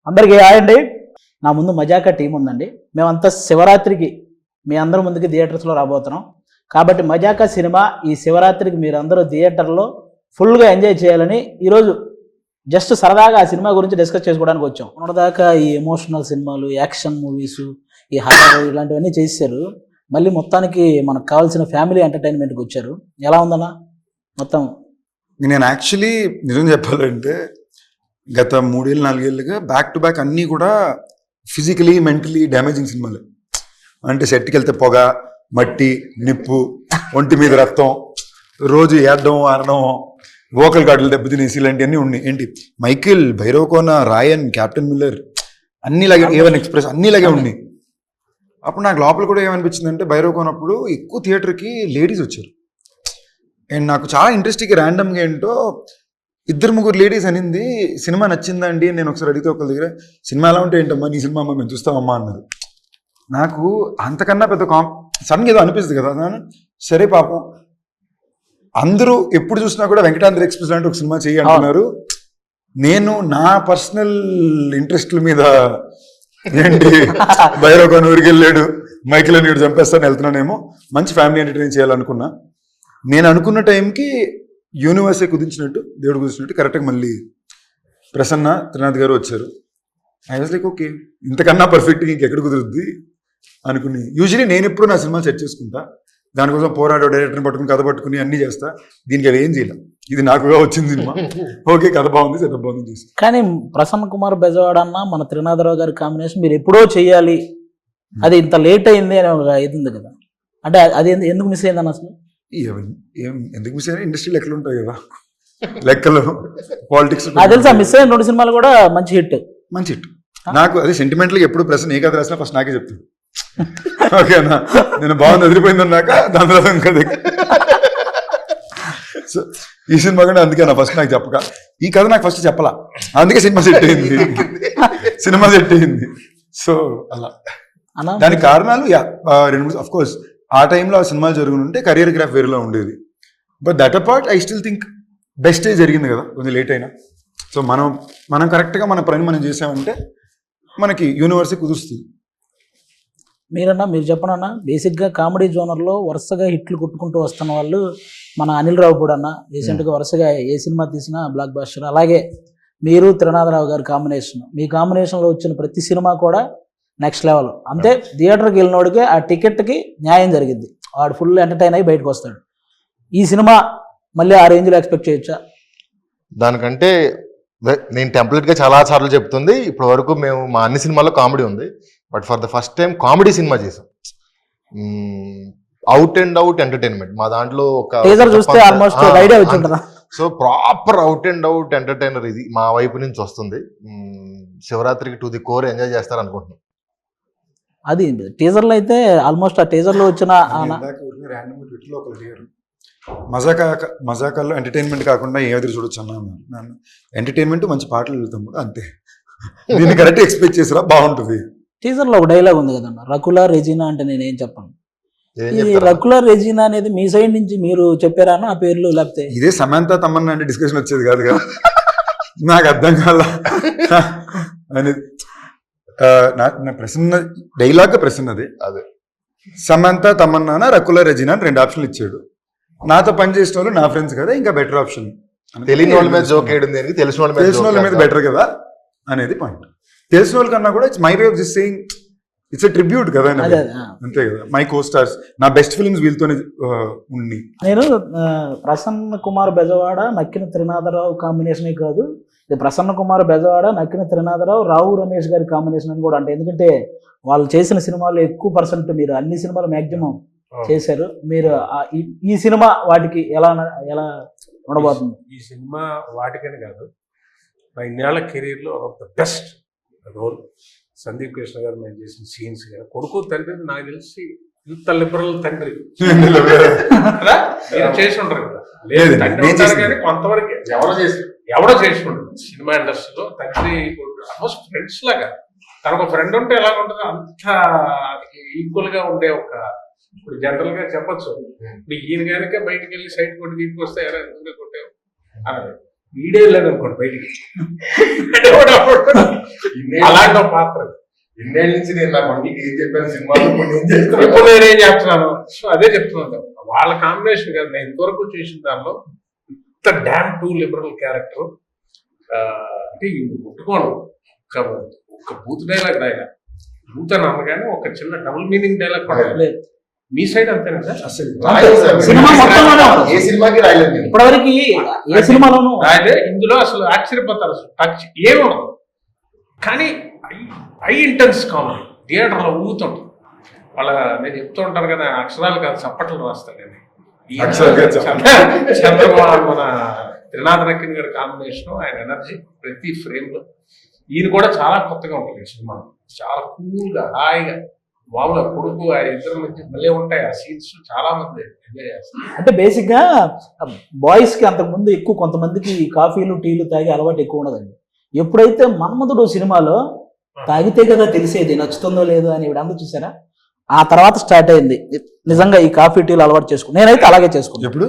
అందరికీ హాయ్ అండి. నా ముందు మజాకా టీం ఉందండి. మేమంతా శివరాత్రికి మీ అందరి ముందుకి థియేటర్స్లో రాబోతున్నాం. కాబట్టి మజాకా సినిమా ఈ శివరాత్రికి మీరందరూ థియేటర్లో ఫుల్గా ఎంజాయ్ చేయాలని ఈరోజు జస్ట్ సరదాగా ఆ సినిమా గురించి డిస్కస్ చేసుకోవడానికి వచ్చాం. మొన్నదాకా ఈ ఎమోషనల్ సినిమాలు, యాక్షన్ మూవీస్, ఈ హారర్ ఇలాంటివన్నీ చేశారు. మళ్ళీ మొత్తానికి మనకు కావాల్సిన ఫ్యామిలీ ఎంటర్టైన్మెంట్కి వచ్చారు. ఎలా ఉందన్నా మొత్తం? నేను యాక్చువల్లీ నిజం చెప్పాలంటే గత 3-4 ఏళ్ళుగా బ్యాక్ టు బ్యాక్ అన్నీ కూడా ఫిజికలీ మెంటలీ డ్యామేజింగ్ సినిమాలు. అంటే సెట్కి వెళ్తే పొగ, మట్టి, నిప్పు, ఒంటి మీద రక్తం, రోజు ఏడడం ఆడడం, వోకల్ గార్డులు దెబ్బతినేసి ఇలాంటివన్నీ ఉన్నాయి. ఏంటి మైకిల్, భైరవకోన, రాయన్, క్యాప్టెన్ మిల్లర్ అన్నిలాగే, ఏవన్ ఎక్స్ప్రెస్ అన్నిలాగే ఉన్నాయి. అప్పుడు నాకు లోపల కూడా ఏమనిపించిందంటే భైరవకోనప్పుడు ఎక్కువ థియేటర్కి లేడీస్ వచ్చారు. అండ్ నాకు చాలా ఇంట్రెస్టింగ్ ర్యాండమ్గా ఏంటో 2-3 లేడీస్ అనింది సినిమా నచ్చిందా అండి. నేను ఒకసారి అడిగితే ఒకరి దగ్గర సినిమా ఎలా ఉంటే ఏంటమ్మా నీ సినిమా అమ్మా మేము చూస్తామమ్మా అన్నారు. నాకు అంతకన్నా పెద్ద సడన్గా ఏదో అనిపిస్తుంది కదా. సరే పాపం అందరూ ఎప్పుడు చూసినా కూడా వెంకటాద్రి ఎక్స్ప్రెస్ లాంటి ఒక సినిమా చేయి అంటున్నారు. నేను నా పర్సనల్ ఇంట్రెస్ట్ల మీద ఏంటి భైరవకోన ఊరికి వెళ్ళాడు, మైకిల్ అని చంపేస్తాను వెళ్తున్నానేమో, మంచి ఫ్యామిలీ ఎంటర్టైన్ చేయాలనుకున్నా. నేను అనుకున్న టైంకి యూనివర్సే కుదించినట్టు, దేవుడు కుదించినట్టు కరెక్ట్గా మళ్ళీ ప్రసన్న త్రినాథ్ గారు వచ్చారు. ఐ వాజ్ లైక్ ఓకే, ఇంతకన్నా పర్ఫెక్ట్గా ఇంకెక్కడ కుదురుద్ది అనుకుని. యూజువలీ నేను ఎప్పుడు నా సినిమా సెట్ చేసుకుంటా, దానికోసం పోరాడో డైరెక్టర్ని పట్టుకుని కథ పట్టుకుని అన్నీ చేస్తా. దీనికి అవి ఏం చేయలేం, ఇది నాకుగా వచ్చింది సినిమా. ఓకే కథ బాగుంది, సెటప్ బాగుంది చేసి. కానీ ప్రసన్న కుమార్ బెజవాడ అన్న మన త్రినాథరావు గారి కాంబినేషన్ మీరు ఎప్పుడో చేయాలి, అది ఇంత లేట్ అయింది అని ఒక ఇది ఉంది కదా. అంటే అది ఎందుకు మిస్ అయిందని అసలు? ఏం ఎందుకు మిస్ అయినా ఇండస్ట్రీలో ఎక్కడ ఉంటాయి కదా లెక్కలు, పాలిటిక్స్. నాకు తెలుసా మిస్ అయిన 2 సినిమాలు కూడా మంచి హిట్. మంచి హిట్. నాకు అదే సెంటిమెంట్గా ఎప్పుడు ప్రశ్న ఏ కథ రాసినా ఫస్ట్ నాకే చెప్తాను. ఓకేనా, నేను బాగుంది వదిలిపోయింది అన్నాక దాని తర్వాత ఇంకా సో ఈ సినిమా కూడా అందుకే నా ఫస్ట్ నాకు చెప్పక, ఈ కథ నాకు ఫస్ట్ చెప్పలా, అందుకే సినిమా సెట్ అయింది. సినిమా సెట్ అయింది. సో అలా దానికి కారణాలు 2-3 అఫ్ కోర్స్. ఆ టైంలో ఆ సినిమాలు జరుగుతుంటే ఉంటే కెరియర్ గ్రాఫ్ వేరేలా ఉండేది. But that apart I still think బెస్టే జరిగింది కదా, కొంచెం లేట్ అయినా. సో మనం కరెక్ట్గా మన పని మనం చేసామంటే మనకి యూనివర్సే కుదురుస్తుంది. మీరు చెప్పనన్నా, బేసిక్గా కామెడీ జోనర్లో వరుసగా హిట్లు కొట్టుకుంటూ వస్తున్న వాళ్ళు మన అనిల్ రావిపూడి అన్న. రీసెంట్గా వరుసగా ఏ సినిమా తీసినా బ్లాక్ బస్టర్. అలాగే మీరు త్రినాథరావు గారి కాంబినేషన్, మీ కాంబినేషన్లో వచ్చిన ప్రతి సినిమా కూడా నెక్స్ట్ లెవెల్. అంతే, థియేటర్కి వెళ్ళినోడికి ఆ టికెట్కి న్యాయం జరిగింది, వాడు ఫుల్ ఎంటర్టైన్ అయ్యి బయటకు వస్తాడు. ఈ సినిమా మళ్ళీ ఆ రేంజ్లో ఎక్స్పెక్ట్ చేయొచ్చా? దానికంటే నేను టెంప్లెట్గా చాలా సార్లు చెప్తుంది, ఇప్పటి వరకు మేము మా అన్ని సినిమాల్లో కామెడీ ఉంది, but for the first time comedy cinema చేసాం. అవుట్ అండ్ అవుట్ ఎంటర్టైన్మెంట్ మా దాంట్లో ఒక చూస్తే ఆల్మోస్ట్ ఐడియా వచ్చి ఉంటుందా? So proper out and out entertainer ఇది మా వైపు నుంచి వస్తుంది. శివరాత్రికి టు ది కోర్ ఎంజాయ్ చేస్తారు అనుకుంటున్నాం. అది టీజర్లో అయితే ఆల్మోస్ట్ ఆ టీజర్లో వచ్చిన మజాకాల్లో ఎంటర్టైన్మెంట్ కాకుండా ఏ ఎదురు చూడొచ్చు అన్నాను. ఎంటర్టైన్మెంట్ మంచి పాటలు వెళ్తాం కూడా అంతే. దీన్ని కరెక్ట్ ఎక్స్పెక్ట్ చేసిరా బాగుంటుంది. టీజర్లో ఒక డైలాగ్ ఉంది కదన్న, రకులా రెజీనా అంటే నేనేం చెప్పను. ఈ రకులా రెజీనా అనేది మీ సైడ్ నుంచి మీరు చెప్పారా ఆ పేర్లు? లేకపోతే ఇదే సమంత తమన్నా అంటే డిస్కషన్ వచ్చేది కాదు కదా, నాకు అర్థం కాల అనేది. నా ప్రశ్న డైలాగ్ ప్రశ్నది అదే, సమంత తమన్నా రకులా రెజీనా అని 2 ఆప్షన్లు ఇచ్చాడు. నాతో పని చేసిన వాళ్ళు నా ఫ్రెండ్స్ కదా, ఇంకా బెటర్ ఆప్షన్. తెలియని వాళ్ళ మీద జోక్ వేయడం దేనికి, తెలిసిన వాళ్ళ మీద బెటర్ కదా అనేది పాయింట్. తెలిసిన వాళ్ళ కన్నా కూడా it's my way of this saying, it's a tribute కదా, అంతే కదా. మై కో స్టార్స్, నా బెస్ట్ ఫిల్మ్స్ వీళ్ళతోనే ఉండి. నేను ప్రసన్న కుమార్ బెజవాడ నక్కిన త్రినాథరావు కాంబినేషనే కాదు, ఇది ప్రసన్న కుమార్ బెజవాడ నక్కిన త్రినాథరావు రావు రమేష్ గారి కాంబినేషన్ అని కూడా అంటే. ఎందుకంటే వాళ్ళు చేసిన సినిమాలు ఎక్కువ పర్సెంట్ మీరు అన్ని సినిమాలు మ్యాక్సిమం చేశారు. మీరు ఈ సినిమా వాటికి ఎలా ఉండబోతుంది? ఈ సినిమా వాటికని కాదు, నా ఇన్నేళ్ల కెరీర్లో of the best role. Sandeep Krishna గారు మేము చేసిన సీన్స్ కానీ, కొడుకు తండ్రి నాకు తెలిసి ఇంత లిబరల్ తండ్రి చేసి ఉంటారు కదా. లేదు కానీ కొంతవరకు ఎవరో చేసి ఉంటారు సినిమా ఇండస్ట్రీలో. తండ్రి ఆల్మోస్ట్ ఫ్రెండ్స్ లాగా, తనకు ఫ్రెండ్ ఉంటే ఎలా ఉంటుందో అంత ఈక్వల్ గా ఉండే ఒక, ఇప్పుడు జనరల్ గా చెప్పచ్చు, ఇప్పుడు ఈయన కనుక బయటకు వెళ్ళి సైడ్ కొట్టి తీసుకొస్తే ఎలా ఎందుకు కొట్టావు అని. వీడియో లేదనుకోండి బయటికి అలాంటి ఒక పాత్ర. ఇన్నేళ్ళ నుంచి నేను నా కొడుకు ఏం చెప్పాను సినిమాలో కొన్ని ఏం చేస్తాను. ఇప్పుడు నేనేం చెప్తున్నాను, సో అదే చెప్తున్నాను. వాళ్ళ కాంబినేషన్ కదా నేను ఇంతవరకు చేసిన దానిలో ఇంత డ్యామ్ టూ లిబరల్ క్యారెక్టర్ అంటే ముట్టుకోను. ఒక బూత్ డైలాగ్ రాయగా బూత్ అని అనగానే ఒక చిన్న డబుల్ మీనింగ్ డైలాగ్ కూడా లేదు. మీ సైడ్ అంతేనా సార్? రాయలేదు సార్. సినిమా మొత్తంలోనే ఏ సినిమాకి రాయలేదు నేను. ఇప్పటివరకు ఏ సినిమాలోనూ రాయలే. ఇందులో అసలు ఆశ్చర్యపోతారు, అసలు టచ్ ఏముండదు. కానీ హై ఇంటెన్స్ కామెడీ థియేటర్లో ఊగుతుంటాం. వాళ్ళ నేను చెప్తూ ఉంటాను కదా, అక్షరాలు కాదు చప్పట్లు రాస్తాను నేను. చంద్రబాబు మన త్రినాథ్ నక్కిన్ గారి కాంబినేషన్, ఆయన ఎనర్జీ ప్రతి ఫ్రేమ్ లో. ఈయన కూడా చాలా కొత్తగా ఉంటుంది ఈ సినిమా. చాలా కూల్ గా హాయిగా మామూలుగా కొడుకు ఆ ఇద్దరు మధ్య భలే ఉంటాయి ఆ సీన్స్. చాలా మంది ఎంజాయ్ చేస్తారు. అంటే బేసిక్ గా బాయ్స్ కి అంతకుముందు ఎక్కువ కొంతమందికి కాఫీలు టీలు తాగి అలవాటు ఎక్కువ ఉండదండి. ఎప్పుడైతే మన్మధుడు సినిమాలో తాగితే కదా తెలిసేది నచ్చుతుందో లేదో అని ఇవిడంతా చూసారా, ఆ తర్వాత స్టార్ట్ అయింది నిజంగా ఈ కాఫీ టీలు అలవాటు చేసుకుని. నేనైతే అలాగే చేసుకున్నాను. ఎప్పుడు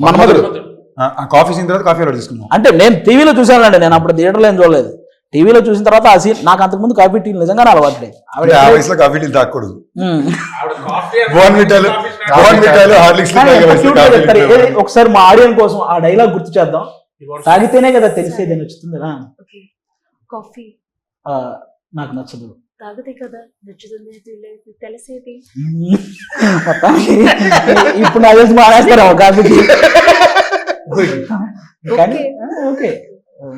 మన్మధుడు ఆ కాఫీ సీన్ తర్వాత కాఫీ అలవాటు చేసుకున్నాం. అంటే నేను టీవీలో చూసానండి, నేను అప్పుడు థియేటర్లో ఏం చూడలేదు. టీవీలో చూసిన తర్వాత ఆ సీన్ నాకు అంతకుముందు కాఫీ టీలు నిజంగానే అలవాటు లేదు. అంటే ఆ వయసులో కాఫీ టీలు తాగకూడదు. ఆవిడ కాఫీ బోర్న్విటాలు హార్లిక్స్ ఒకసారి మా ఆడియన్స్ కోసం ఆ డైలాగ్ గుర్తు చేద్దాం. తాగితేనే కదా తెలిసేది నచ్చుతుంది. కాఫీ నాకు నచ్చదు, తాగితే కదా నచ్చుతుంది తెలిసేది. మొత్తానికి ఇప్పుడు నాకు తెలిసి మానేస్తారా కాఫీ టీ. కానీ ఓకే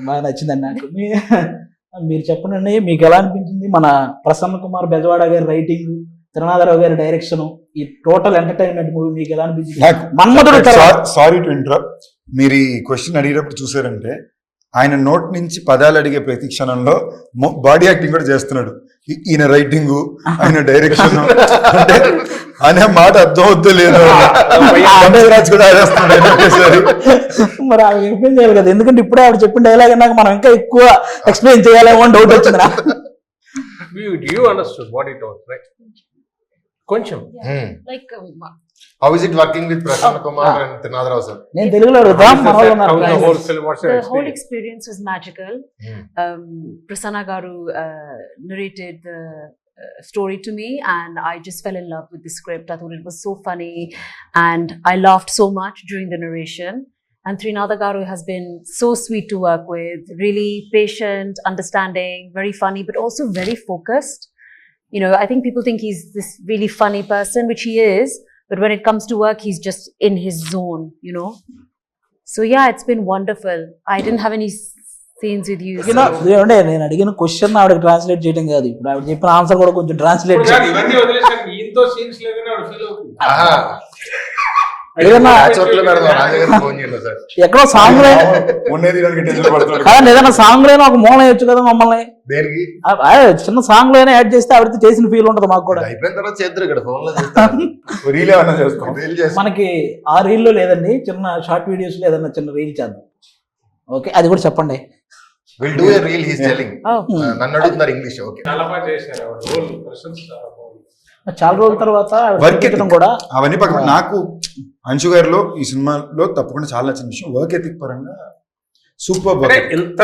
బాగా నచ్చిందండి నాకు. మీరు చెప్పండి, మీకు ఎలా అనిపించింది మన ప్రసన్న కుమార్ బెజవాడ గారి రైటింగ్, త్రినాథరావు గారి డైరెక్షన్, ఈ టోటల్ ఎంటర్టైన్మెంట్ మూవీ మీకు ఎలా అనిపించింది? మన్మధుడు సారీ టు ఇంటరప్ట్, మీరు ఈ క్వశ్చన్ అడిగేటప్పుడు చూసారంటే ఆయన నోట్ నుంచి పదాలు అడిగే ప్రతి క్షణంలో బాడీ యాక్టింగ్ కూడా చేస్తున్నాడు. ఈయన రైటింగ్, ఆయన డైరెక్షన్ అంటే అనే మాట అర్థం అవుద్దో లేదు. రాజు కూడా ఆడేస్తున్నాడు. మరి ఆవిడ ఎక్స్ప్లెయిన్ చేయాలి కదా, ఎందుకంటే ఇప్పుడే ఆవిడ చెప్పిన డైలాగ్ అన్నాక మనం ఇంకా ఎక్కువ ఎక్స్ప్లెయిన్ చేయాలేమో అని డౌట్ వచ్చింది నాకు. You understood what it was, right? కొంచెం Like How is it working with Prasanna Kumar and Trinadharao sir? నేను తెలుగులో అడుగుతాం. the whole experience was magical. Prasanna Garu narrated the story to me and I just fell in love with the script. I thought it was so funny and I laughed so much during the narration. And Trinadha Garu has been so sweet to work with, really patient, understanding, very funny, but also very focused. You know, I think people think he's this really funny person, which he is, but when it comes to work, he's just in his zone, you know. So yeah, it's been wonderful. I didn't have any scenes with you. ఏమంటే నేను అడిగిన question ఆవిడకి translate చేయడం కాదు, ఇప్పుడు ఆవిడ చెప్పిన answer కూడా కొంచెం ట్రాన్స్లేట్ చేయాలి. ఇవన్నీ వదిలేసాను, ఈయనతో సీన్స్ లేదని ఆవిడ ఫీల్ అవుతుంది. ఏదన్నా ఎక్కడో సాంగ్ కాదండి, ఏదైనా సాంగ్ లోనే ఒక మూల వేయచ్చు కదా మమ్మల్ని. దేనికి చిన్న సాంగ్ లోనే యాడ్ చేస్తే ఆవిడతో చేసిన ఫీల్ ఉంటుంది మాకు కూడా. అయిపోయిన తర్వాత చేద్దరు ఇక్కడ ఫోన్ లో రీల్ ఏమన్నా చేస్తాం. మనకి ఆ రీల్ లో లేదండి, చిన్న షార్ట్ వీడియోస్ లో ఏదన్నా చిన్న రీల్ చేద్దాం. ఓకే, అది కూడా చెప్పండి. We'll do a reel, he's telling. నన్ను అడుగుతున్నారు ఇంగ్లీష్. ఓకే, చాలా బాగా చేశారు ఆవిడ. రోల్ పర్సన్స్ చాలా బాగుంది. చాలా రోజుల తర్వాత వర్క్ కూడా కూడా అవన్నీ పక్కన నాకు అంశు గారిలో ఈ సినిమాలో తప్పకుండా చాలా నచ్చిన విషయం వర్క్ ఎథిక్ పరంగా సూపర్. అంటే ఎంత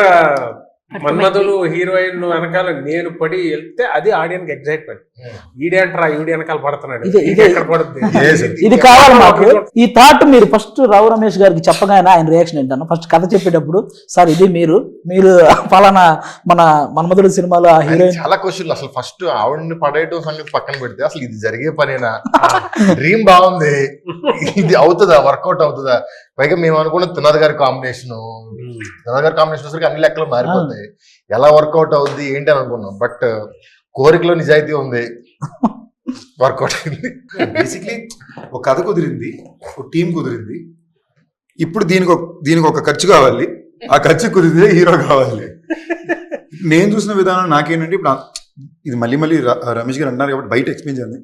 మన్మధులు హీరోయిన్ వెనకాల నేను పడి వెళ్తే అది ఆడియన్స్ ఎగ్జైట్మెంట్. ఈడేంట్రా ఈడి వెనకాల పడుతున్నాడు, ఇదే ఎక్కడ పడుతుంది, ఇది కావాలి మాకు. ఈ థాట్ మీరు ఫస్ట్ రావు రమేష్ గారికి చెప్పగానే ఆయన రియాక్షన్ ఏంటన్నా, ఫస్ట్ కథ చెప్పేటప్పుడు సార్ ఇది మీరు ఫలానా మన మన్మధుడు సినిమాలో ఆ హీరోయిన్. చాలా క్వశ్చన్లు. అసలు ఫస్ట్ ఆవిడని పడేయడం సంగతి పక్కన పెడితే అసలు ఇది జరిగే పనేనా, డ్రీమ్ బాగుంది, ఇది అవుతుందా, వర్కౌట్ అవుతుందా? పైగా మేము అనుకున్న త్రినాథ్ గారి కాంబినేషన్ వచ్చరికి అన్ని లెక్కలు మారిపోతాయి. ఎలా వర్కౌట్ అవుద్ది ఏంటి అని అనుకున్నాం, బట్ కోరికలో నిజాయితీ ఉంది, వర్కౌట్ అయింది. బేసిక్లీ ఒక కథ కుదిరింది, ఒక టీం కుదిరింది. ఇప్పుడు దీనికి ఒక ఖర్చు కావాలి, ఆ ఖర్చు కుదిరితే హీరో కావాలి. నేను చూసిన విధానం నాకేంటంటే ఇప్పుడు ఇది మళ్ళీ రమేష్ గారు అంటున్నారు కాబట్టి బయట ఎక్స్ప్లెయిన్ చేయాలి.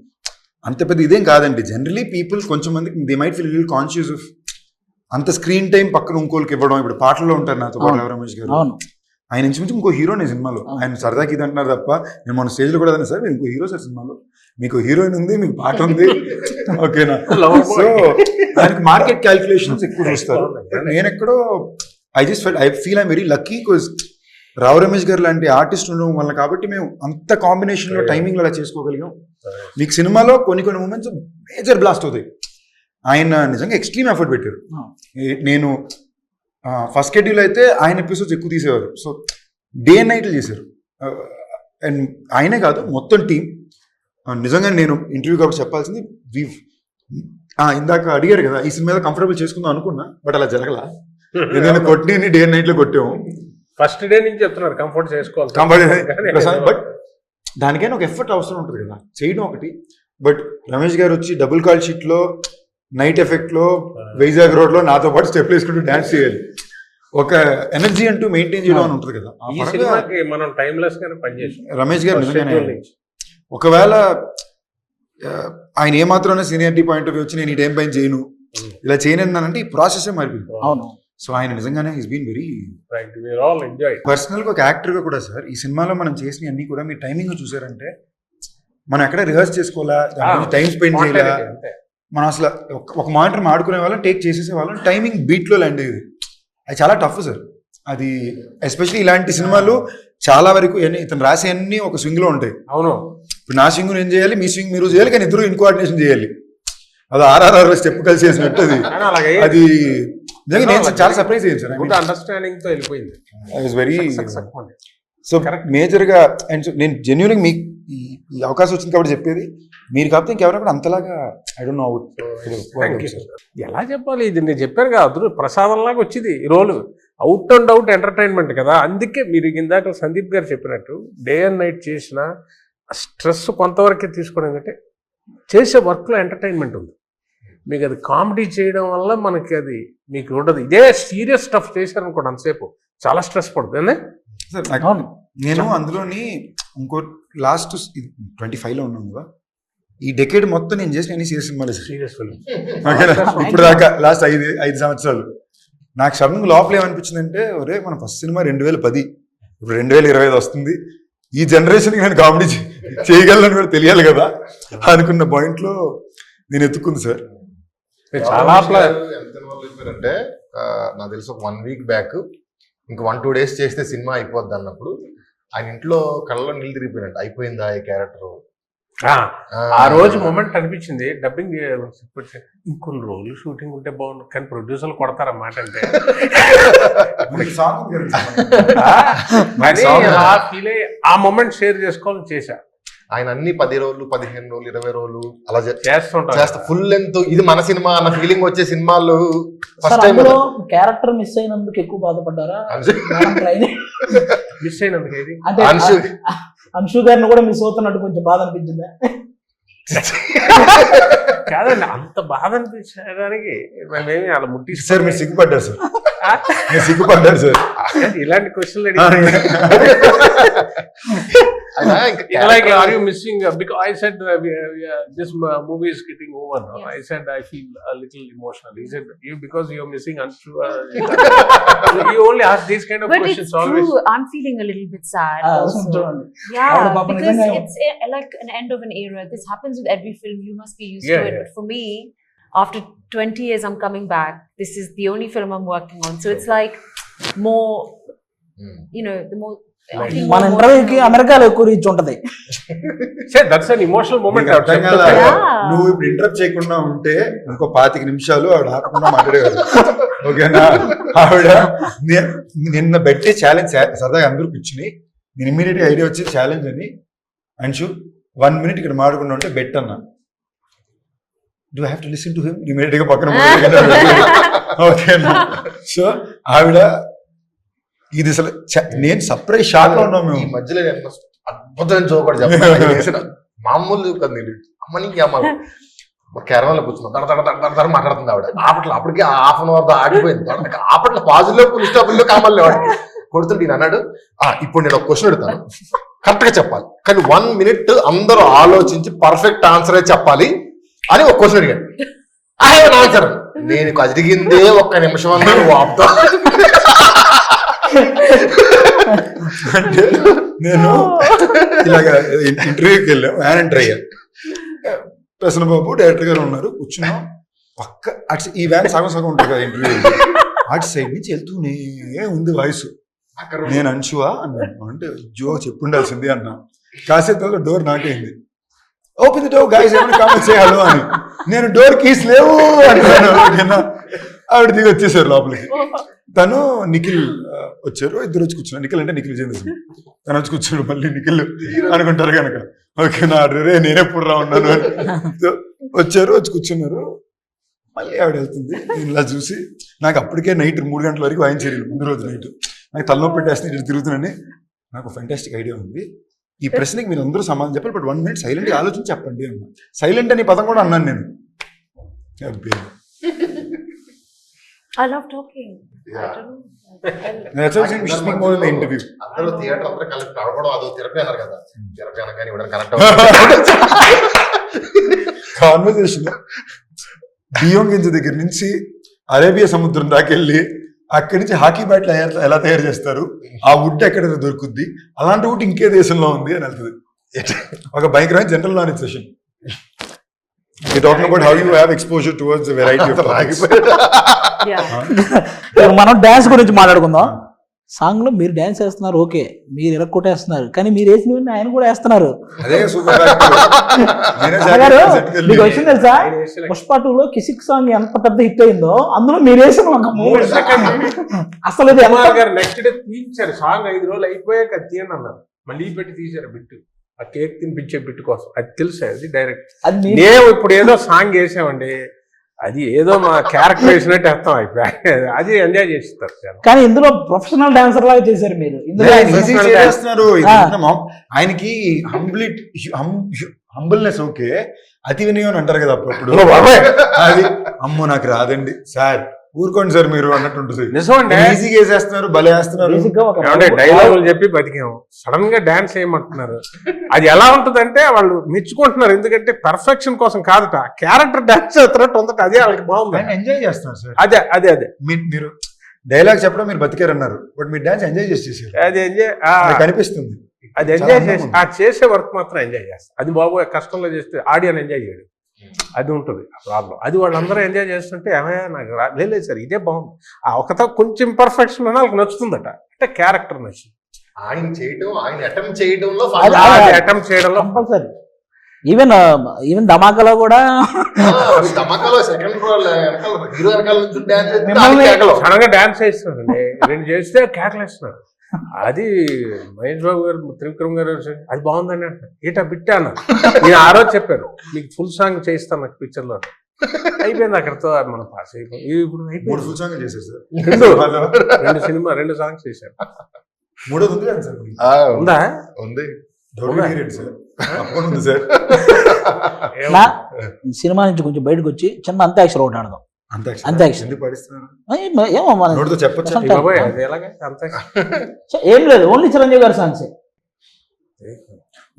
అంత పెద్ద ఇదేం కాదండి. జనరలీ పీపుల్ కొంచెం మందికి they might feel little conscious of అంత స్క్రీన్ టైం పక్కన ఇంకోళ్ళకి ఇవ్వడం. ఇప్పుడు పాటల్లో ఉంటారు నాతో పాటు రమేష్ గారు, ఆయన ఇంచుమించు ఇంకో హీరోనే సినిమాలో. ఆయన సరదాకి ఇది అంటున్నారు తప్ప నేను మన స్టేజ్ లో కూడా అదే సార్ ఇంకో హీరో సార్ సినిమాలో, మీకు హీరోయిన్ ఉంది, మీకు పాట ఉంది, ఓకేనా. సో దానికి మార్కెట్ క్యాల్కులేషన్స్ ఎక్కువ చూస్తారు. నేను ఎక్కడో I feel I'm very lucky because Rao Ramesh garu లాంటి ఆర్టిస్ట్ ఉండడం వల్ల కాబట్టి మేము అంత కాంబినేషన్లో టైమింగ్లో అలా చేసుకోగలిగాం. మీకు సినిమాలో కొన్ని మూమెంట్స్ మేజర్ బ్లాస్ట్ అవుతాయి. ఆయన నిజంగా ఎక్స్ట్రీమ్ ఎఫర్ట్ పెట్టారు. నేను ఫస్ట్ షెడ్యూల్ అయితే ఆయన ఎపిసోడ్స్ ఎక్కువ తీసేవారు. సో డే అండ్ నైట్లు చేశారు. అండ్ ఆయనే కాదు మొత్తం టీం. నిజంగా నేను ఇంటర్వ్యూ కాబట్టి చెప్పాల్సింది ఇందాక అడిగారు కదా ఈ సినిమా కంఫర్టబుల్ చేసుకుందాం అనుకున్నా, బట్ అలా జరగల. ఏదైనా కొట్టి డే అండ్ నైట్లో కొట్టాము. ఫస్ట్ డే నుంచి చెప్తున్నారు కంఫర్ట్ చేసుకోవాలి, బట్ దానికైనా ఒక ఎఫర్ట్ అవసరం ఉంటుంది కదా, చేయడం ఒకటి. బట్ రమేష్ గారు వచ్చి డబుల్ కాల్ షీట్ లో నైట్ ఎఫెక్ట్ లో వైజాగ్ రోడ్ లో నాతో పాటు స్టెప్ వేసుకుంటూ డాన్స్ చేయాలి. ఒక ఎనర్జీ అంటూ మెయింటైన్ చేయడం అని ఉంటుంది కదా. ఈ సినిమాకి మనం టైమ్లెస్ గానే పనిచేసాం. రమేష్ గారు నిజంగానే ఒకవేళ ఆయన ఏమాత్రం సీనియారిటీ పాయింట్ ఆఫ్ వ్యూ వచ్చి నేను ఈ టైం పైన చేయను ఇలా చేయనన్నానంటే ఈ ప్రాసెస్ మారిపోయింది. అవును. సో ఆయన నిజంగానే is been very enjoy. Personal గా ఒక యాక్టర్ గా కూడా సార్ ఈ సినిమాలో మనం చేసిన అన్ని కూడా మీరు టైమింగ్ చూసారంటే మనం ఎక్కడ రిహర్స్ చేసుకోవాలా, టైం స్పెండ్ చేయాలా, మనం అసలు ఒక మానిటర్ ఆడుకునే వాళ్ళం, టేక్ చేసేసే వాళ్ళం, టైమింగ్ బీట్ లో ల్యాండ్ అయ్యేది. అది చాలా టఫ్ సార్. అది ఎస్పెషల్లీ ఇలాంటి సినిమాలు చాలా వరకు ఇతను రాసే అన్ని ఒక స్వింగ్ లో ఉంటాయి. అవును. ఇప్పుడు నా స్వింగ్ నేను చేయాలి, మీ స్వింగ్ మీరు చేయాలి, కానీ ఇద్దరు ఇన్కోఆర్డినేషన్ చేయాలి. అది RRR స్టెప్ కలిసి చేసినట్టు అది నిజంగా నేను చాలా సర్ప్రైజ్ అయ్యాను సార్. అండర్స్టాండింగ్ తో వెళ్ళిపోయింది. I was very so major గా. అండ్ నేను జెన్యూన్ మీకు ఈ అవకాశం వచ్చింది కాబట్టి చెప్పేది, మీరు కాకపోతే ఇంకెవరైనా కూడా అంతలాగా ఐ డోంట్ నో. ఎలా చెప్పాలి, ఇది నేను చెప్పాను కదా, ప్రసాదం లాగా వచ్చింది ఈ రోలు. అవుట్ అండ్ అవుట్ ఎంటర్టైన్మెంట్ కదా. అందుకే మీరు ఇందాక సందీప్ గారు చెప్పినట్టు డే అండ్ నైట్ చేసిన స్ట్రెస్ కొంతవరకే తీసుకోవడం కంటే చేసే వర్క్లో ఎంటర్టైన్మెంట్ ఉంది. మీకు అది కామెడీ చేయడం వల్ల మనకి అది మీకు ఉండదు. ఇదే సీరియస్ స్టఫ్ చేశారనుకోండి అంతసేపు చాలా స్ట్రెస్ పడుతుంది. నేను అందులోని ఇంకో లాస్ట్ 25 లో ఉన్నాను కదా, ఈ డెకేడ్ మొత్తం నేను చేసిన అన్ని సీరియస్ సినిమాలు. సీరియస్ ఫిల్మ్ ఇప్పుడు దాకా లాస్ట్ 5 సంవత్సరాలు నాకు సడన్గా లోపల ఏమనిపించిందంటే, ఒరే మన ఫస్ట్ సినిమా 2010, ఇప్పుడు 2025 వస్తుంది, ఈ జనరేషన్కి నేను కామెడీ చేయగలను కూడా తెలియాలి కదా అనుకున్న పాయింట్ లో నేను ఎత్తుకుంది సార్. చాలా ఎంత ఇన్వాల్వ్ అయిపోయారంటే నాకు తెలిసి ఒక 1 వీక్ బ్యాక్ ఇంక 1-2 days చేస్తే సినిమా అయిపోద్ది అన్నప్పుడు ఆయన ఇంట్లో కళ్ళలో నీళ్ళు తిరిగిపోయినట్టు అయిపోయిందా ఈ క్యారెక్టర్. ఆ రోజు మూమెంట్ అనిపించింది. డబ్బింగ్ ఇంకొన్ని రోజులు షూటింగ్ ఉంటే బాగుంది, కానీ ప్రొడ్యూసర్లు కొడతారన్నమాట. అంటే ఆ మూమెంట్ షేర్ చేసుకోవాలని చేశా. ఆయన అన్ని 10 రోజులు 15 రోజులు 20 రోజులు అలా చేస్తా ఫుల్ లెంత్. ఇది మన సినిమా అన్న ఫీలింగ్ వచ్చే సినిమాలు ఫస్ట్ టైం. క్యారెక్టర్ మిస్ అయినందుకు ఎక్కువ బాధపడ్డారా? మిస్ అయినందుకు ఏది అంటే అంశు గారిని కూడా మిస్ అవుతున్నట్టు కొంచెం బాధ అనిపించిందా? కాదండి, అంత బాధ అనిపించడానికి మేమేమి అలా ముట్టి సార్ మీరు సిగ్గుపడ్డారు సార్, మీరు సిగ్గుపడ్డారు సార్ ఇలాంటి క్వశ్చన్లు. Like, are you missing? Because I said this movie is getting over. No? Yes. I said I feel a little emotional. He said because you're missing Anshu. You only ask these kind of questions always. But it's true. I'm feeling a little bit sad. Also. Yeah, because it's like an end of an era. This happens with every film. You must be used to it. But for me, after 20 years, I'm coming back. This is the only film I'm working on. So it's like more, you know, the more. మన ఇంటర్వ్యూకి అమెరికాలో ఎక్కువ reach ఉంటది. That's an emotional moment. నువ్వు ఇప్పుడు interrupt చేయకుండా ఉంటే ఇంకో 25 నిమిషాలు ఆవిడ ఆపకుండా మాట్లాడేవారు. ఓకేనా? ఆవిడ నిన్న పెట్టే ఛాలెంజ్ సరదాగా అందరూ కూర్చుని నేను ఇమ్మీడియట్ గా ఐడియా వచ్చి ఛాలెంజ్ అని, అంశు 1 minute ఇక్కడ మాట్లాడకుండా ఉంటే బెట్ అన్నా. Do have to listen to him immediate గా పక్కన. ఓకేనా? సో ఆవిడ ఇది అసలు నేను సర్ప్రైజ్ షాక్ లో ఉన్నాం మేము. ఈ మధ్యలో అద్భుతమైన జోక్ కూడా చెప్పాను. మామూలు కదండి, అమ్మనికి అమ్మ కేరళలో కూర్చున్నాం మాట్లాడుతుంది ఆవిడ. అప్పటికి 1/2 hour ఆగిపోయింది. అప్పట్లో పాజిలో పులిస్టాపుల్లో కామల్లో కొడుతుంటే నేను అన్నాడు, ఇప్పుడు నేను ఒక క్వశ్చన్ అడుగుతాను, కరెక్ట్ గా చెప్పాలి, కానీ 1 minute అందరూ ఆలోచించి పర్ఫెక్ట్ ఆన్సరే చెప్పాలి అని ఒక క్వశ్చన్ అడిగాను. I have an answer. నేను అడిగిందే 1 నిమిషం అన్నాను. వాపుతా అంటే నేను ఇలాగ ఇంటర్వ్యూకి వెళ్ళాం, వ్యాన్ ఎంటర్ అయ్యాను. ప్రసన్న బాబు డైరెక్టర్ గారు ఉన్నారు, కూర్చున్నాం పక్క. ఈ వ్యాన్ సగం ఉంటుంది కదా ఇంటర్వ్యూ. అటు సైడ్ నుంచి వెళ్తూనే ఉంది వాయిస్. నేను అంశువా అన్నాను. అంటే జో చెప్పుండాల్సింది అన్నా. కాసేపు డోర్ నాకైంది. ఓపెన్ ది డోర్ గైస్, ఎవరైనా కామెంట్ చేయాలి అని. నేను డోర్ కీస్ లేవు అంటున్నాను. ఆవిడ దిగి వచ్చేసారు లోపలికి. తను నిఖిల్ వచ్చారు, ఇద్దరు వచ్చి కూర్చున్నారు. నిఖిల్ అంటే నిఖిల్ విజేంద్ర సింగ్. తను వచ్చి కూర్చున్నాడు. మళ్ళీ నిఖిల్ అనుకుంటారు కనుక ఓకే నా రే నేను ఎప్పుడు రా ఉన్నాను అని వచ్చారు, వచ్చి కూర్చున్నారు. మళ్ళీ ఆవిడ వెళ్తుంది. నేను ఇలా చూసి నాకు అప్పటికే నైట్ 3 గంటల వరకు వాయించారు. ముందు రోజు నైట్ నాకు తలనొప్పి పెట్టేస్తే ఇటు తిరుగుతున్నాను. నాకు ఫెంటాస్టిక్ ఐడియా ఉంది, ఈ ప్రశ్నకి మీరు అందరూ సమాధానం చెప్పాలి, బట్ 1 minute సైలెంట్గా ఆలోచించి చెప్పండి అన్నా. సైలెంట్ అనే పదం కూడా అన్నాను నేను. I love talking. Yeah. I don't know. Interview అందరూ థియేటర్ అందరూ కలిపి నడవడం అదో థెరపీ అన్నారు కదా. థెరపీ అనగానే ఇవ్వడం కనెక్ట్ కాన్వర్సేషన్ బియ్యం గింజ దగ్గర నుంచి అరేబియా సముద్రం దాకా వెళ్ళి అక్కడి నుంచి హాకీ బ్యాట్లు ఎలా తయారు చేస్తారు, ఆ వుడ్ ఎక్కడ దొరుకుద్ది, అలాంటి వుడ్ ఇంకే దేశంలో ఉంది అని వెళ్తుంది. ఒక భయంకరమైన general knowledge session. Talking about how you have exposure towards variety of Yeah. మనం డాన్స్ గురించి మాట్లాడుకుందాం. సాంగ్ లో మీరు డాన్స్ వేస్తున్నారు, ఓకే, మీరు ఇరక్కొట్టేస్తున్నారు, కానీ మీరు వేసినవన్నీ ఆయన కూడా వేస్తున్నారు. అదే సూపర్. మీకు వచ్చింది తెలుసా, పుష్ప 2లో కిసిక్ సాంగ్ ఎంత పెద్ద హిట్ అయిందో అందులో మీరు వేసిన ఒక 3 సెకండ్ అసలు ఇది కుమార్ గారు నెక్స్ట్ డే తీయించారు. సాంగ్ 5 రోజులు అయిపోయాక తీయండి అన్నారు. మళ్ళీ పెట్టి తీశారు బిట్టు, ఆ కేక్ తినిపించే బిట్టు కోసం. అది తెలుసా, అది డైరెక్ట్. అది మేము ఇప్పుడు ఏదో సాంగ్ వేసామండి, అది ఏదో మా క్యారెక్టర్ వేసినట్టు అర్థం అయిపోయి అది ఎంజాయ్ చేస్తారు. కానీ ఇందులో ప్రొఫెషనల్ డాన్సర్ లాగా చేశారు మీరు. ఇందులో ఆయనకి హంబుల్నెస్ ఓకే, అతి వినయం అని అంటారు కదా అప్పుడు. అది అమ్మో నాకు రాదండి సార్, ఊరుకోండి సార్ మీరు అన్నట్టు ఉంటుంది. నిజమండి, ఈజీగా వేసేస్తున్నారు, భలే వేస్తున్నారు. డైలాగులు చెప్పి బతికాము, సడన్ గా డాన్స్ చేయమంటున్నారు. అది ఎలా ఉంటదంటే వాళ్ళు మెచ్చుకుంటున్నారు, ఎందుకంటే పర్ఫెక్షన్ కోసం కాదట, క్యారెక్టర్ డాన్స్ చేస్తున్నట్టు ఉందట. అదే వాళ్ళకి బాగుంది, ఎంజాయ్ చేస్తున్నారు సార్. అదే అదే అదే మీరు డైలాగ్ చెప్పడం మీరు బతికారన్నారు, బట్ మీరు డాన్స్ ఎంజాయ్ చేసేసారు. అది ఎంజాయ్ కనిపిస్తుంది. అది ఎంజాయ్ చేసి ఆ చేసే వర్క్ మాత్రం ఎంజాయ్ చేస్తారు. అది బాబు కష్టంలో చేస్తే ఆడియన్ ఎంజాయ్ చేయడు, అది ఉంటుంది ప్రాబ్లం. అది వాళ్ళందరూ ఎంజాయ్ చేస్తుంటే ఏమయ్యా నాకు లేదు సార్ ఇదే బాగుంది, ఆ ఒకతో కొంచెం ఇంపర్ఫెక్షన్ అని వాళ్ళకి నచ్చుతుందట, అంటే క్యారెక్టర్ నచ్చింది. ఆయన చేయడం, ఆయన అటెంప్ట్ చేయడంలో అటెంప్ట్ చేయడంలో కంపల్సరీ. ఈవెన్ ధమాకాలో కూడా ధమాకాలో సెకండ్ హీరో వెనకాల నుంచి సడన్ గా డాన్స్ చేస్తున్నారండి, 2 చేస్తే కేకలేస్తున్నారు. అది మహేష్ బాబు గారు, త్రివిక్రమ్ గారు అది బాగుందని అంటారు. ఏటా బిట్టా అన్న, నేను ఆ రోజు చెప్పాను మీకు ఫుల్ సాంగ్ చేయిస్తాను నాకు పిక్చర్ లో. అయిపోయింది అక్కడతో, మనం పాస్ అయిపోయింది. ఇప్పుడు అయిపోయింది. 3 full songs చేశారు సార్. 2 సినిమా 2 సాంగ్స్ చేశారు. 3వ ఉంది కదా సార్? ఉందా? ఉంది సార్. సినిమా నుంచి కొంచెం బయటకు వచ్చి చిన్న అంత్యాక్షరి ఒకటి ఆడదాం. అంత్యాక్షరి ఏమో ఏం లేదు, ఓన్లీ చిరంజీవి గారి సాంగ్స్.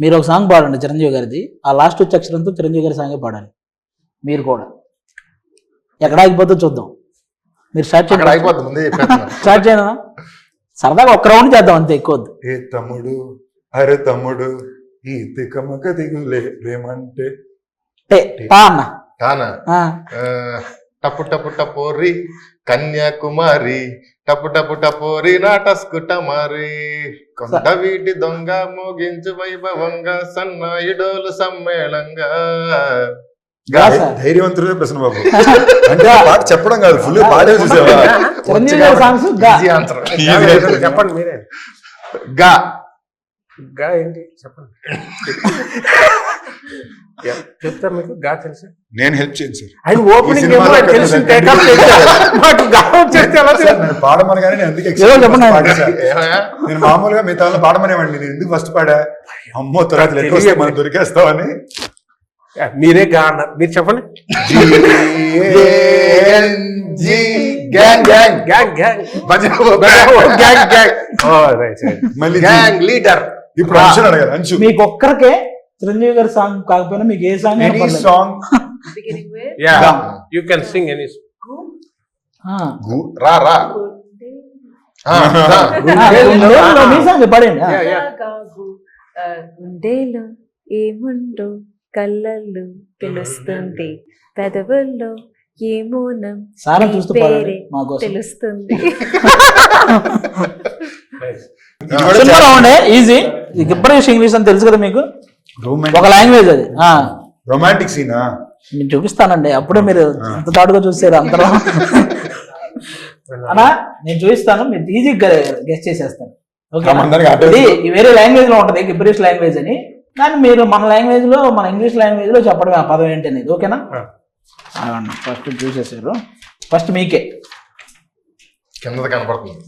మీరు ఒక సాంగ్ పాడండి చిరంజీవి గారిది, ఆ లాస్ట్ వచ్చే అక్షరంతో చిరంజీవి గారి సాంగే పాడాలి. మీరు కూడా ఎక్కడ ఆగిపోతే చూద్దాం. మీరు స్టార్ట్ చేయనా? సరదాగా ఒక్క రౌండ్ చేద్దాం అంతే, ఎక్కువ వద్దు. ఏ తమ్ముడు, అరే తమ్ముడు, ఈ తికమక దిగులే ప్రేమంటే పా అన్న. టపు టపు టపోరి కన్యాకుమారి, టపు టపు టపోరి నాటస్కుటమారి, కొండ వీటి దొంగ మోగించు వైభవంగా, సన్నాయిడోలు సమ్మేళంగా. ధైర్యవంతుడే ప్రశ్న బాబు. అంటే ఆ పాట చెప్పడం కాదు, ఫుల్ పాడే చూసేవా? చెప్పండి మీరే. గా గా ఏంటి చెప్పండి, చెప్తా. మీకు గా తెలుసు? నేను హెల్ప్ చేయను సార్. ఆయన ఓపెనింగ్ పాడమనగానే నేను అందుకే నేను మామూలుగా మిగతా పాడమనేవాడిని, నేను ఎందుకు ఫస్ట్ పాడా, అమ్మో తర్వాత మనం దొరికేస్తామని. మీరే గా అన్నారు, మీరు చెప్పండి. లీడర్. ఇప్పుడు అంశు అడగాలి. అంశు మీకు ఒక్కరికే చిరంజీవి గారి సాంగ్ కాకపోయినా మీకు ఏ song, any song you can sing any రా రా మీ సాంగ్ పాడండి. గుండెలో ఏముండో కళ్ళల్లో తెలుస్తుంది, పెదవుల్లో ఏమోనం సారా నీ చూస్తూ పాడండి పేరే మా కోసం. తెలుస్తుంది. ఇది కూడా సినిమాలో ఉండే ఈజీ. గిబ్బరిష్ ఇంగ్లీష్ అని తెలుసు కదా మీకు, ఒక లాంగ్వేజ్ అది. రొమాంటిక్ సీనా? నేను చూపిస్తానండి, అప్పుడే మీరు అంత తాడుగా చూసారు అంతలో. అన్నా నేను చూపిస్తాను, మీరు ఈజీగా గెస్ట్ చేసేస్తాను. ఓకే, ఇది వేరే లాంగ్వేజ్ లో ఉంటది గిబ్బరిష్ లాంగ్వేజ్ అని, కానీ మీరు మన లాంగ్వేజ్ లో, మన ఇంగ్లీష్ లాంగ్వేజ్ లో చెప్పడమే ఆ పదం ఏంటి అనేది. ఓకేనా? ఫస్ట్ చూసేసారు, ఫస్ట్ మీకే కింద కనపడుతుంది.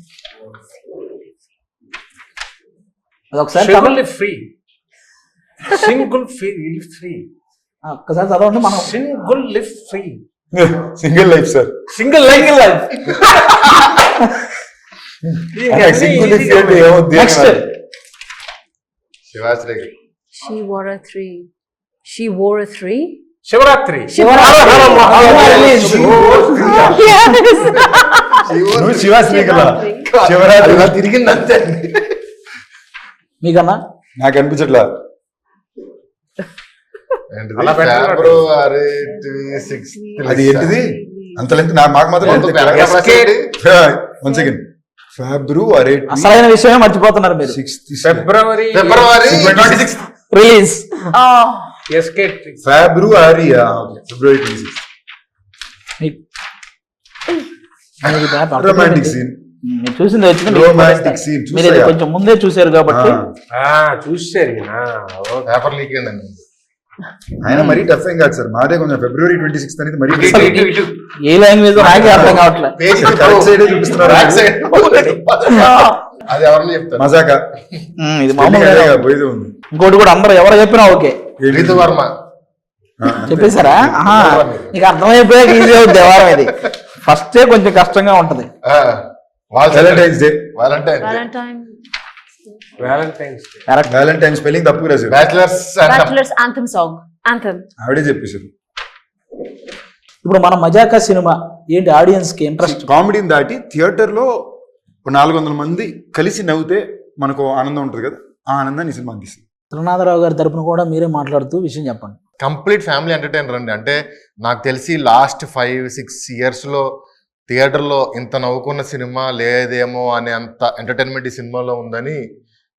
అదొకసారి ఫ్రీ సింగిల్ ఫ్రీ ఒక్కసారి చదవండి. మనం single live free single life sir. Single life. Single life అంటే ఏమవుద్ది? Next Shivashri She wore a three. She wore a three. Shivaratri. నువ్వు శివాశ్రీ కదా? శివరాత్రి ఇలా తిరిగింది అంతే. మీకన్నా నాకు అనిపించట్లా. అలా పెట్టాలి. ఫిబ్రవరి 6th. అది ఏంటిది అంత లెంత్? మాకు మాత్రం వన్ సెకండ్. ఫిబ్రవరి అసలైన విషయమే మర్చిపోతున్నారు మీరు. 6th February 26th. రిలీజ్ ఎస్కేట్ February. February 26th. Romantic scene. మీరు చూసింది వచ్చింది, రొమాంటిక్ సీన్ మీరు ఇది కొంచెం ముందే చూసారు కాబట్టి. చూసారు పేపర్ లీక్ అయిందండి. ఆయన మరీ టఫ్ ఏం కాదు సార్, మాదే కొంచెం ఫిబ్రవరి 26th అనేది మరీ ఏ లాంగ్వేజ్ నాకే అర్థం కావట్లేదు. పేజ్ కరెక్ట్ సైడే చూపిస్తున్నారు. Back side. అది ఎవరిని చెప్తారు? మజాకా ఇది మామూలుగా పోయేది ఉంది. ఇంకోటి కూడా అందరూ ఎవరు చెప్పినా ఓకే రీతు వర్మ. చెప్పేశారా? నీకు అర్థమైపోయాక ఈజీ అవుతుంది వ్యవహారం. ఇది ఫస్టే కొంచెం కష్టంగా ఉంటది. Valentine's day. Valentine Valentine spelling తప్పు రాశారు. Bachelor's anthem song. Anthem. ఆవిడే చెప్పేశారు. ఇప్పుడు మన మజాకా సినిమా ఏంటి, ఆడియన్స్ కి ఇంట్రెస్ట్? కామెడీని దాటి థియేటర్ లో 400 మంది కలిసి నవ్వుతే మనకు ఆనందం ఉంటుంది కదా, ఆ ఆనందాన్ని ఈ సినిమా అందిస్తుంది. త్రినాథరావు గారి తరపున కూడా మీరే మాట్లాడుతూ విషయం చెప్పండి. కంప్లీట్ ఫ్యామిలీ ఎంటర్టైనర్ అండి. అంటే నాకు తెలిసి లాస్ట్ 5-6 years లో థియేటర్లో ఇంత నవ్వుకున్న సినిమా లేదేమో అనే అంత ఎంటర్టైన్మెంట్ ఈ సినిమాలో ఉందని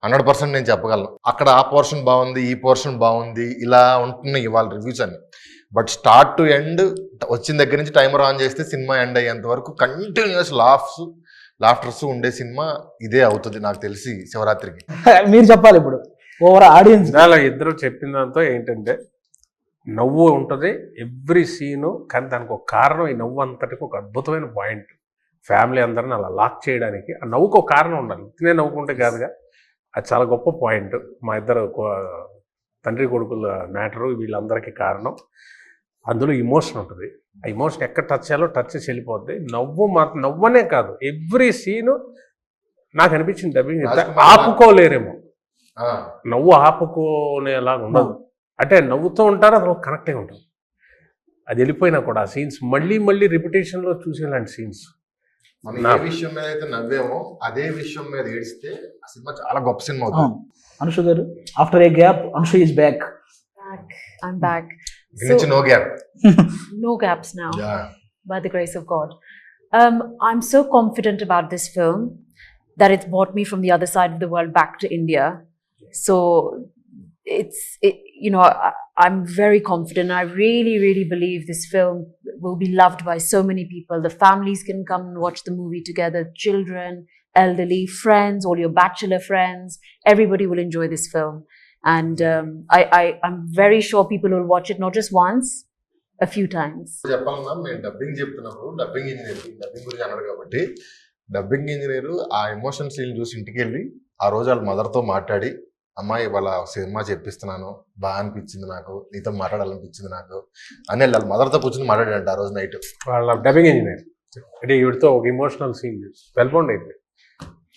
100% నేను చెప్పగలను. అక్కడ ఆ పోర్షన్ బాగుంది, ఈ పోర్షన్ బాగుంది, ఇలా ఉంటున్నాయి ఇవాళ రివ్యూస్ అన్ని. బట్ స్టార్ట్ టు ఎండ్ వచ్చిన దగ్గర నుంచి టైమర్ ఆన్ చేస్తే సినిమా ఎండ్ అయ్యేంత వరకు కంటిన్యూస్ లాఫ్టర్స్ ఉండే సినిమా ఇదే అవుతుంది నాకు తెలిసి శివరాత్రికి. మీరు చెప్పాలి ఇప్పుడు ఓవర్ ఆడియన్స్. ఇద్దరు చెప్పిన దాంతో ఏంటంటే నవ్వు ఉంటుంది ఎవ్రీ సీను, కానీ దానికి ఒక కారణం, ఈ నవ్వు అంతటికి ఒక అద్భుతమైన పాయింట్. ఫ్యామిలీ అందరిని అలా లాక్ చేయడానికి ఆ నవ్వుకు ఒక కారణం ఉండాలి, తినే నవ్వుకుంటే కాదుగా. అది చాలా గొప్ప పాయింట్. మా ఇద్దరు తండ్రి కొడుకుల మ్యాటరు వీళ్ళందరికీ కారణం. అందులో ఇమోషన్ ఉంటుంది, ఆ ఇమోషన్ ఎక్కడ టచ్ చేయాలో టచ్ చేసి వెళ్ళిపోద్ది. నవ్వనే కాదు, ఎవ్రీ సీను నాకు అనిపించింది డబ్బింగ్ ఆపుకోలేరేమో, నవ్వు ఆపుకోనేలాగా ఉండదు. అంటే నవ్వుతూ ఉంటారు, అది కనెక్ట్ అయి ఉంటుంది. అది వెళ్ళిపోయినా కూడా ఆ సీన్స్ మళ్ళీ మళ్ళీ రిపిటేషన్లో చూసేలాంటి సీన్స్. మనం ఏ విషయం మీద అయితే నవ్వేమో అదే విషయం మీద ఏడిస్తే ఆ సినిమా చాలా గొప్ప సినిమా అవుతుంది. అనుషు గారు, after A gap అనుషు is back. I'm back. No gap. No gaps now. Yeah. By the grace of God. I'm so confident about this film that it's brought me from the other side of the world back to India. So I'm very confident. I really, really believe this film will be loved by so many people. The families can come and watch the movie together. Children, elderly, friends, all your bachelor friends. Everybody will enjoy this film. And I'm very sure people will watch it not just once, a few times. చెప్పాలన్నా మేము dubbing చెప్తున్నప్పుడు dubbing గురించి అన్నాడు కాబట్టి dubbing engineer ఆ emotion scene చూసి ఇంటికి వెళ్ళి ఆ రోజు వాళ్ళ మదర్తో మాట్లాడి, అమ్మాయి వాళ్ళ సినిమా చెప్పిస్తున్నాను, బాగా అనిపించింది నాకు, నీతో మాట్లాడాలనిపించింది నాకు అని వాళ్ళ మదర్తో కూర్చొని మాట్లాడాడంట ఆ రోజు నైట్. వాళ్ళ డబ్బింగ్ ఇంజనీర్ అంటే వీడితో ఒక ఇమోషనల్ సీన్ వెల్బౌండ్ అయిపోయింది.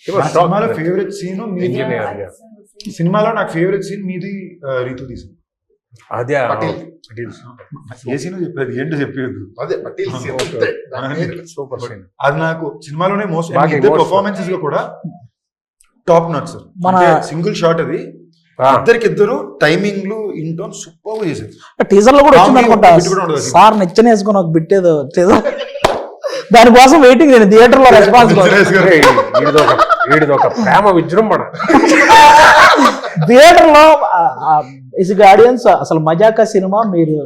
సినిమాలో ఫేవరెట్ సీన్ ఇంజనీర్ సినిమాలో నాకు ఫేవరెట్ సీన్ మీది రీతు తీసి అదే ఏ సీన్ చెప్పేది ఏంటో చెప్పేది అదే పటేల్ scene. Super scene. అది నాకు సినిమాలోనే మోస్ట్ బాగా పర్ఫార్మెన్సెస్ గా కూడా టాప్ నాట్ సార్. మన సింగిల్ షాట్ అది ఇద్దరు టైమింగ్లు ఇంటోన్ సూపర్ చేశారు. టీజర్ లో కూడా వచ్చింది కామెడీ అనుకుంటా, ఒక bit కూడా ఉండదు. సార్ నిచ్చెన వేసుకొని ఒక బిట్ ఏదో టీజర్, దానికోసం వెయిటింగ్ నేను థియేటర్ లో రెస్పాన్స్ వీడిది ఒక ప్రేమ విజృంభణ. థియేటర్ లో ఇసుక ఆడియన్స్ అసలు మజాకా సినిమా మీరు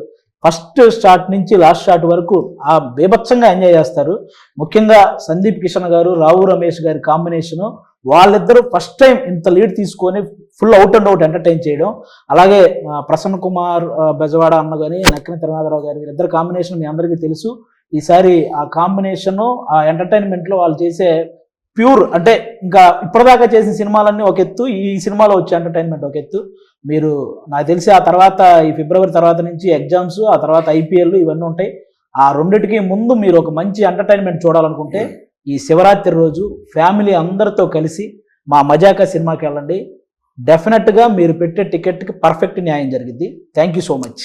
ఫస్ట్ స్టార్ట్ నుంచి లాస్ట్ షాట్ వరకు ఆ బీభత్సంగా ఎంజాయ్ చేస్తారు. ముఖ్యంగా సందీప్ కిషన్ గారు, రావు రమేష్ గారి కాంబినేషన్, వాళ్ళిద్దరూ ఫస్ట్ టైం ఇంత లీడ్ తీసుకొని full out and out entertain చేయడం. అలాగే ప్రసన్న కుమార్ బెజవాడ అన్న కానీ, నక్కిన తిరునాథరావు గారి వీరిద్దరు కాంబినేషన్ మీ అందరికీ తెలుసు. ఈసారి ఆ కాంబినేషన్ ఆ ఎంటర్టైన్మెంట్ లో వాళ్ళు చేసే ప్యూర్, అంటే ఇంకా ఇప్పటిదాకా చేసిన సినిమాలన్నీ ఒక ఎత్తు, ఈ సినిమాలో వచ్చే ఎంటర్టైన్మెంట్ ఒక ఎత్తు. మీరు నాకు తెలిసి ఆ తర్వాత ఈ ఫిబ్రవరి తర్వాత నుంచి ఎగ్జామ్స్, ఆ తర్వాత ఐపీఎల్ ఇవన్నీ ఉంటాయి. ఆ రెండిటికి ముందు మీరు ఒక మంచి ఎంటర్టైన్మెంట్ చూడాలనుకుంటే ఈ శివరాత్రి రోజు ఫ్యామిలీ అందరితో కలిసి మా మజాకా సినిమాకి వెళ్ళండి. డెఫినెట్గా మీరు పెట్టే టికెట్కి పర్ఫెక్ట్ న్యాయం జరిగింది. Thank you so much.